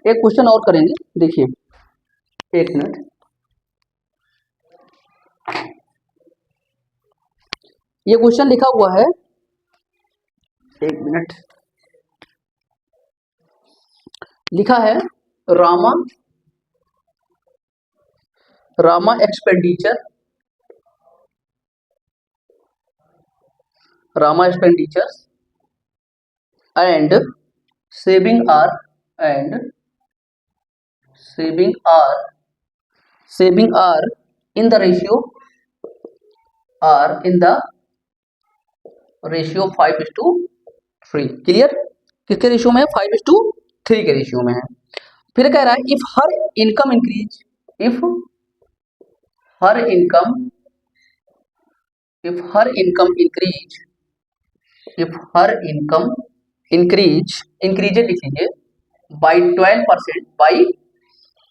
एक क्वेश्चन और करेंगे, देखिए, एक मिनट, ये क्वेश्चन लिखा हुआ है, एक मिनट, लिखा है Rama expenditure, Rama expenditures and saving are and saving are in the ratio, are in the ratio 5:3। Clear? किसके रेशियो में है? 5:3 के रेशियो में है। फिर कह रहा है if her income increase, if her income increase if her income increases लिख लीजिए बाई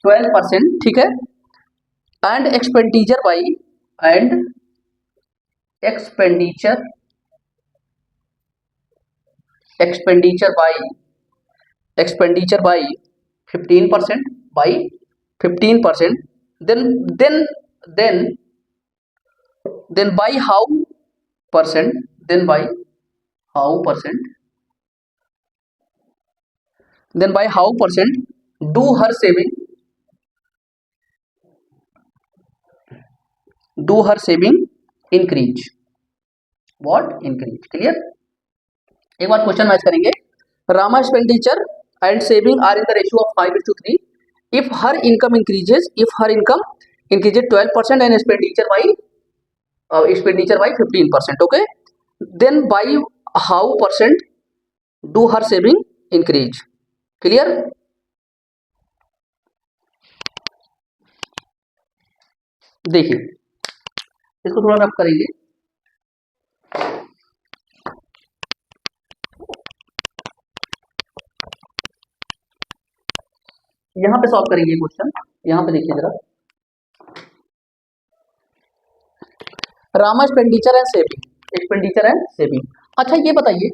12%, ठीक है, and expenditure expenditure expenditure by 15%, then then by how percent then by how percent then by how percent do her saving increase, what increase, clear. एक बार question match करेंगे। Rama expenditure and saving are in the ratio of 5:3 if her income increases 12% and expenditure by 15%, okay, then by how percent do her saving increase, clear। देखिए इसको थोड़ा rough करेंगे। यहां पे solve करेंगे क्वेश्चन, यहां पे देखिए जरा, रामा एक्सपेंडिचर एंड सेविंग। अच्छा ये बताइए,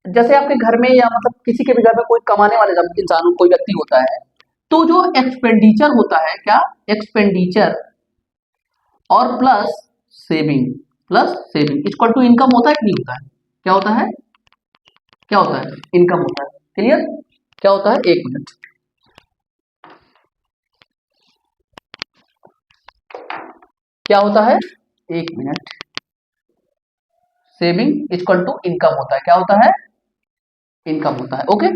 जैसे आपके घर में या मतलब किसी के भी घर में कोई कमाने वाले जब इंसान कोई व्यक्ति होता है, तो जो एक्सपेंडिचर होता है, क्या एक्सपेंडिचर और plus saving equal to income होता है कि नहीं होता है? क्या होता है इनकम होता है, क्लियर। क्या होता है, एक मिनट, क्या होता है, एक मिनट, सेविंग इक्वल टू इनकम होता है, क्या होता है, इनकम होता है, ओके।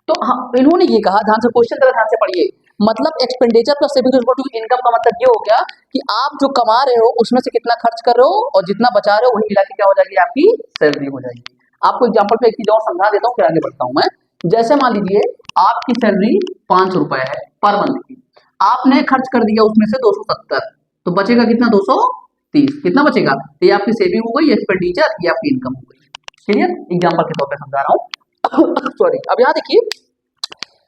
तो हाँ, इन्होंने ये कहा, ध्यान से क्वेश्चन जरा ध्यान से पढ़िए, मतलब expenditure plus saving equal to income का मतलब ये हो गया कि आप जो कमा रहे हो उसमें से कितना खर्च कर रहे हो और जितना बचा रहे हो वही मिला के क्या हो जाएगी, आपकी सैलरी हो जाएगी। आपको एग्जांपल पे एक चीज और समझा देता हूँ, फिर आगे बढ़ता हूँ मैं। जैसे मान लीजिए आपकी सैलरी 500 रुपए है पर मंथ की, आपने खर्च कर दिया उसमें से 270, तो बचेगा कितना, 230, कितना बचेगा, ये आपकी सेविंग हो गई, एक्सपेंडिचर, ये आपकी इनकम हो गई, क्लियर। एग्जाम्पल के तौर पर समझा रहा हूँ सॉरी। अब यहाँ देखिए,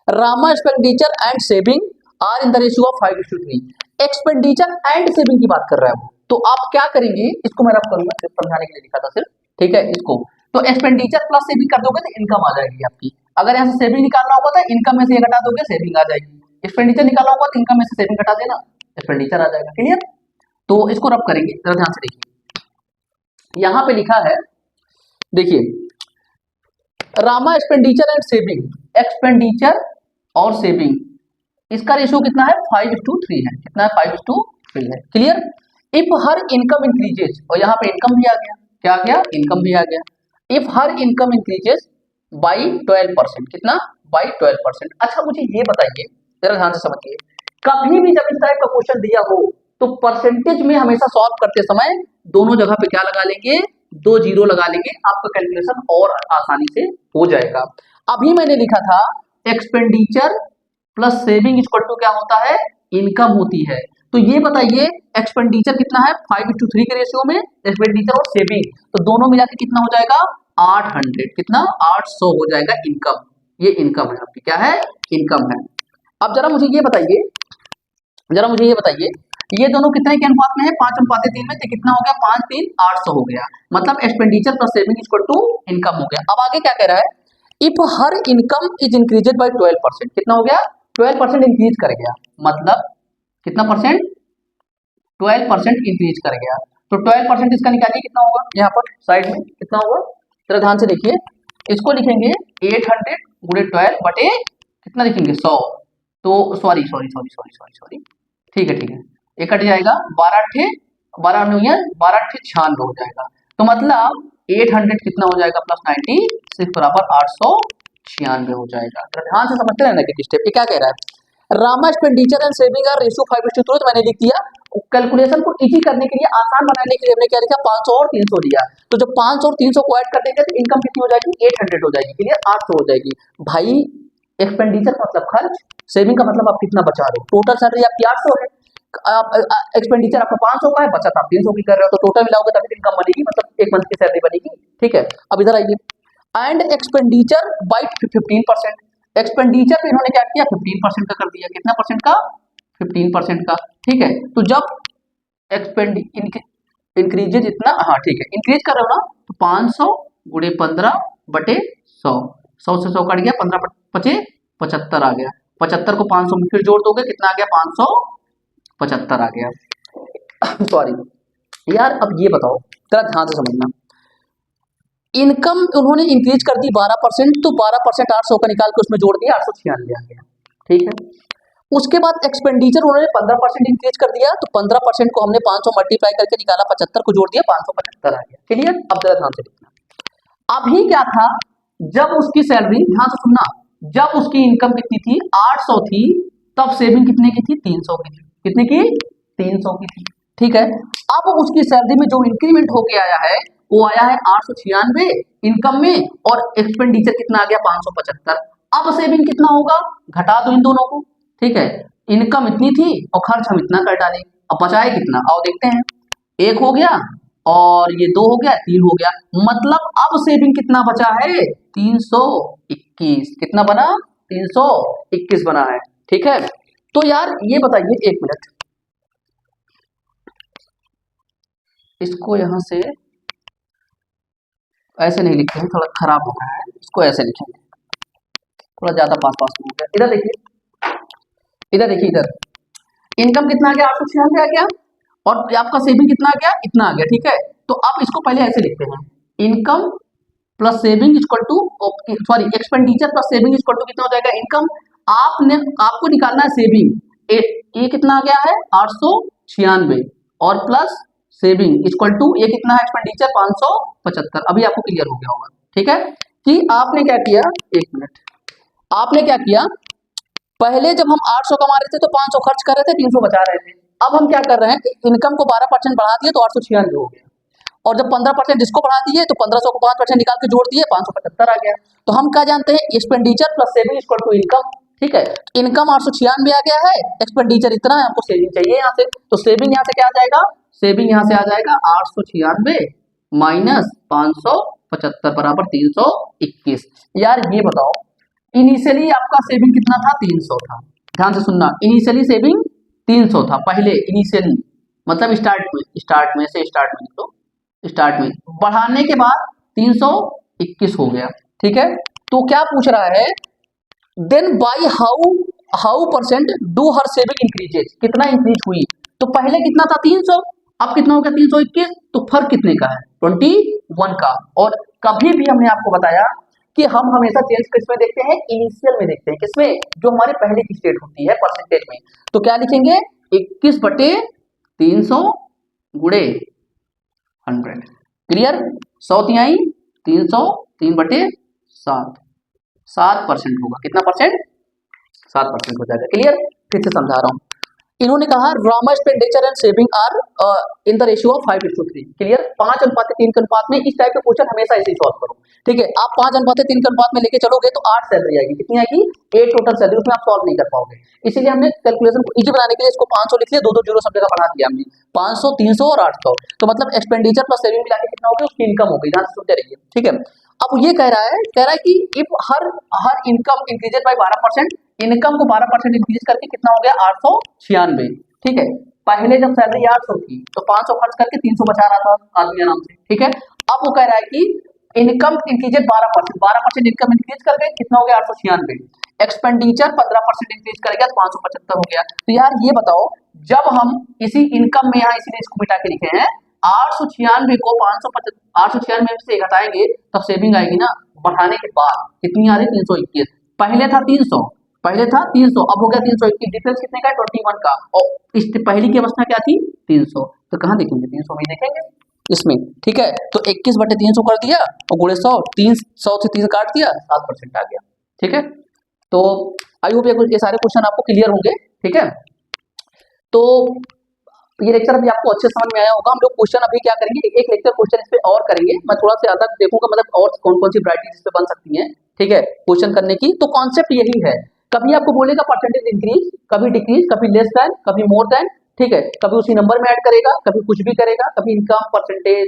Rama expenditure and saving are in the ratio of 5:3, expenditure and saving की बात कर रहा है वो। तो आप क्या करेंगे, इसको मैं रफ करूंगा, सिर्फ समझाने के लिए लिखा था सिर्फ, ठीक है। इसको तो एक्सपेंडिचर प्लस सेविंग कर दोगे तो इनकम आ जाएगी आपकी। अगर यहाँ से सेविंग निकालना होगा तो इनकम में से ये घटा दोगे, सेविंग आ जाएगी। एक्सपेंडिचर निकालना होगा तो इनकम में से सेविंग घटा देना, एक्सपेंडिचर आ जाएगा, क्लियर। तो इसको रफ करेंगे, जरा ध्यान से देखिए, यहां पे लिखा है, देखिए, Rama expenditure and saving, expenditure और सेविंग, इसका रेशियो कितना है, 5:3 है, कितना है, 5:3 है, clear. If her income increases, और यहाँ पे इनकम भी आ गया, क्या आ गया, इनकम भी आ गया। If her income increases by 12%, कितना, बाई 12%। अच्छा मुझे ये बताइए, जरा ध्यान से समझिए, कभी भी जब इस टाइप का क्वेश्चन दिया हो तो परसेंटेज में हमेशा सॉल्व करते समय दोनों जगह पे क्या लगा लेंगे, 2 जीरो लगा लेंगे, आपका कैलकुलेशन और आसानी से हो जाएगा। अभी मैंने लिखा था expenditure plus saving equal to क्या होता है, इनकम होती है। तो ये बताइए एक्सपेंडिचर कितना है, 5:3 के रेशियो में, एक्सपेंडिचर और सेविंग, तो दोनों मिला के कितना हो जाएगा, 800, कितना, 800 हो जाएगा इनकम। ये इनकम है आपकी, क्या है, इनकम है। अब जरा मुझे ये बताइए, ये दोनों कितने के अनुपात में है, 5:3 में, तो कितना हो गया, 5 3 800 हो गया, मतलब expenditure plus saving equal to income हो गया। अब आगे क्या कह रहा है, if her income is increased by 12%, कितना हो गया, 12% इंक्रीज कर गया, मतलब कितना परसेंट, 12% इंक्रीज कर गया। तो 12% इसका निकालिए, कितना होगा, यहाँ पर साइड में कितना होगा, जरा ध्यान से देखिए, इसको लिखेंगे 800 गुणे 12 बटे कितना लिखेंगे, 100, तो सॉरी, ठीक है, ये कट जाएगा, 12 96 हो जाएगा। तो मतलब 800 कितना हो जाएगा, प्लस 96 बराबर 896 हो जाएगा। तो ध्यान से समझते हैं नेगेटिव स्टेप, ये क्या कह रहा है, Rama expenditure and saving are ratio 5:3, तो मैंने लिख दिया। कैलकुलेशन को इजी करने के लिए, आसान बनाने के लिए हमने क्या लिखा, 500 और 300 लिया। तो जब 500 और 300 को ऐड कर देंगे तो इनकम कितनी हो जाएगी, 800 हो जाएगी, क्लियर, 800 हो जाएगी। भाई एक्सपेंडिचर का मतलब खर्च, सेविंग का मतलब आप कितना बचा रहे हो, टोटल सैलरी आपकी 800 है, एक्सपेंडिचर आपका 500 का है, बचत आप 300 की कर रहे हो, तो टोटल मिलाओगे तभी इनकम बनेगी, मतलब एक मंथ की सैलरी बनेगी। ठीक है, अब इधर आइए, एंड एक्सपेंडिचर बाई 15%। एक्सपेंडिचर पे इन्होंने क्या किया, 15% का कर दिया। कितना परसेंट का, 15% का। ठीक है, तो जब एक्सपेंड इंक्रीजेज इतना, हाँ ठीक है, इंक्रीज कर रहे हो ना, तो 500 गुणे 15 बटे 100, 100 से 100 कट गया, 15 पचे 75 आ गया। 75 को 500 में फिर जोड़ दोगे, कितना आ गया, 575 आ गया। सॉरी यार, अब ये बताओ जरा ध्यान से समझना, इनकम उन्होंने इंक्रीज कर दी 12%, तो 12% 800 का निकाल के उसमें जोड़ दिया, 896 आ गया। ठीक है, उसके बाद एक्सपेंडिचर उन्होंने 15% इंक्रीज कर दिया, तो 15% को हमने 500 मल्टीप्लाई करके निकाला, 75 को जोड़ दिया, 575 आ गया। क्लियर, अब जरा ध्यान से देखना, अभी क्या था, जब उसकी सैलरी, ध्यान से सुनना, जब उसकी इनकम कितनी थी, 800 थी, तब सेविंग कितने की थी, 300 की थी। कितने की, 300 की थी। ठीक है, अब उसकी सैलरी में जो इंक्रीमेंट होके आया है, वो आया है 896 इनकम में, और एक्सपेंडिचर कितना आ गया, 575। अब सेविंग कितना होगा, घटा दो इन दोनों को। ठीक है, इनकम इतनी थी और खर्च हम इतना कर डाले, अब बचाए कितना, आओ देखते हैं। एक हो गया, और ये 2 हो गया, 3 हो गया, मतलब अब सेविंग कितना बचा है, 321। कितना बना, 321 बना है। ठीक है, तो यार ये बताइए, एक मिनट, इसको यहां से ऐसे नहीं लिखते हैं, थोड़ा खराब हो रहा है, इसको ऐसे लिखेंगे, थोड़ा ज्यादा पास पास में हो गया। इधर देखिए, इधर देखिए, इधर इनकम कितना आ गया, 896 आ गया, और आपका सेविंग कितना आ गया, इतना आ गया। ठीक है, तो आप इसको पहले ऐसे लिखते हैं, income plus saving equal to, sorry, expenditure plus saving equal to कितना हो जाएगा, इनकम। आपने, आपको निकालना है सेविंग, ये कितना आ गया है, 896, और प्लस सेविंग इक्वल टू ये कितना है, एक्सपेंडिचर 575। अभी आपको क्लियर हो गया होगा। ठीक है, कि आपने क्या किया, एक मिनट, आपने क्या किया, पहले जब हम 800 कमा रहे थे तो 500 खर्च कर रहे थे, 300 बचा रहे थे। अब हम क्या कर रहे हैं कि इनकम को 12% बढ़ा दिए, तो 896 हो गया, और जब 15% इसको बढ़ा दिए, तो 1500 को 5% निकाल के जोड़ दिए, 575 आ गया। तो हम क्या जानते हैं, expenditure plus saving equal to income. ठीक है, इनकम 896 आ गया है, एक्सपेंडिचर इतना है, हमको सेविंग चाहिए यहाँ से, तो सेविंग यहाँ से क्या आ जाएगा, सेविंग यहाँ से आ जाएगा 896 माइनस 575 बराबर 321। यार ये बताओ, इनिशियली आपका सेविंग कितना था, 300 था। ध्यान से सुनना, इनिशियली सेविंग 300 था पहले, इनिशियली मतलब स्टार्ट में से, स्टार्ट में तो स्टार्ट में बढ़ाने के बाद 321 हो गया। ठीक है, तो क्या पूछ रहा है, then by how percent do her saving increases, कितना इंक्रीज हुई, तो पहले कितना था, 300, अब कितना हो गया, 321, तो फर्क कितने का है, 21 का। और कभी भी हमने आपको बताया कि हम हमेशा चेंज किसमें देखते हैं, इनिशियल में देखते हैं, किसमें, जो हमारे पहले की स्टेट होती है परसेंटेज में। तो क्या लिखेंगे, 21 बटे 300 गुणे 100। क्लियर, 100 तिहाई 300, 3 बटे 7, 7% होगा। कितना परसेंट, 7% हो जाएगा। क्लियर, फिर से समझा रहा हूँ, इन्होंने कहा Rama expenditure and saving are in the ratio of 5:3। Clear, 5:3 के अनुपात में। इस टाइप के क्वेश्चन हमेशा ऐसे ही सॉल्व करो। ठीक है, आप 5:3 के अनुपात में लेके चलोगे तो 8 सैलरी आएगी। कितनी आएगी, 8 टोटल सैलरी, उसमें आप सॉल्व नहीं कर पाओगे। इसीलिए हमने कैलकुलेशन को इजी बनाने के लिए इसको 500 लिख लिया, 2 जीरो सब जगह बढ़ा दिया हमने, 500, 300 और 800। तो मतलब एक्सपेंडिचर प्लस सेविंग मिला के कितना हो गया, उसकी इनकम हो गई। ध्यान से सुनते रहिए। ठीक है, अब ये कह रहा है कि if her income increased by 12%, income को 12% इंक्रीज करके कितना हो गया, 896। ठीक है, पहले जब सैलरी 800 थी तो 500 खर्च करके 300 बचा रहा था आदमी आराम से। ठीक है, अब वो कह रहा है कि इनकम इंक्रीजेड 12%, इनकम इंक्रीज कर गए, कितना हो गया, 896। एक्सपेंडिचर 15% इंक्रीज कर गया, तो 575 हो गया। तो यार ये बताओ, जब हम इसी इनकम में, यहाँ इसीलिए इसको मिटा के लिखे हैं, 896 को 896 से घटाएंगे तब सेविंग आएगी ना, बढ़ाने के बाद कितनी आ रही, 321। पहले था 300, अब हो गया 321। डिफरेंस कितने का है, 21 का। और इस पहली की अवस्था क्या थी, 300। तो कहाँ देखेंगे, 300 में देखेंगे इसमें। ठीक है, तो 21 बटे 300 कर दिया, और गुणे 100, 300 से 3 काट दिया, 7% आ गया। ठीक है, तो आई होप ये सारे क्वेश्चन आपको क्लियर होंगे। ठीक है, तो ये लेक्चर अभी आपको अच्छे समझ में आया होगा। हम लोग क्वेश्चन अभी क्या करेंगे, एक लेक्चर क्वेश्चन इस पे और करेंगे। मैं थोड़ा सा ज्यादा देखूंगा, मतलब और कौन कौन सी वैरायटीज इस पे बन सकती हैं। ठीक है, क्वेश्चन करने की तो कॉन्सेप्ट यही है, कभी आपको बोलेगा परसेंटेज इंक्रीज, कभी डिक्रीज, कभी लेस देन, कभी मोर देन, ठीक है, कभी उसी नंबर में ऐड करेगा, कभी कुछ भी करेगा, कभी इनकम परसेंटेज,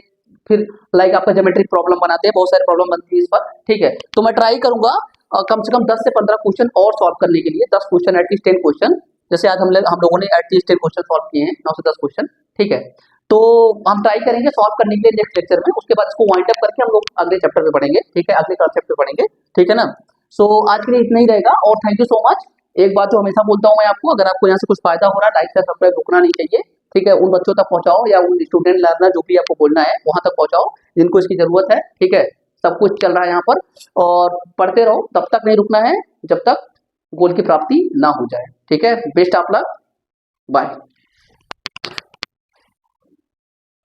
फिर लाइक आपका ज्योमेट्रिक प्रॉब्लम बनाते हैं, बहुत सारे प्रॉब्लम बनती है इस पर। ठीक है, तो मैं ट्राई करूंगा कम से कम 10 से 15 क्वेश्चन और सॉल्व करने के लिए, 10 क्वेश्चन एटलीस्ट 10 क्वेश्चन, जैसे आज हम लोगों ने एटलीस्ट 10 क्वेश्चन सॉल्व किए हैं, 9 से 10 क्वेश्चन। ठीक है, तो हम ट्राई करेंगे सॉल्व करने के लिए नेक्स्ट लेक्चर में, उसके बाद इसको वाइंड अप करके हम लोग अगले चैप्टर पे पढ़ेंगे। ठीक है, अगले कॉन्सेप्ट पे पढ़ेंगे। ठीक है ना, सो आज के लिए इतना ही रहेगा और थैंक यू सो मच। एक बात जो हमेशा बोलता हूँ मैं आपको, अगर आपको यहाँ से कुछ फायदा हो रहा है, लाइक से सब्सक्राइब रुकना नहीं चाहिए। ठीक है, उन बच्चों तक पहुंचाओ या उन स्टूडेंट लर्नर जो भी आपको बोलना है वहां तक पहुंचाओ जिनको इसकी जरूरत है। ठीक है, सब कुछ चल रहा है यहाँ पर और पढ़ते रहो, तब तक नहीं रुकना है जब तक गोल की प्राप्ति ना हो जाए। ठीक है, बेस्ट ऑफ लक, बाय।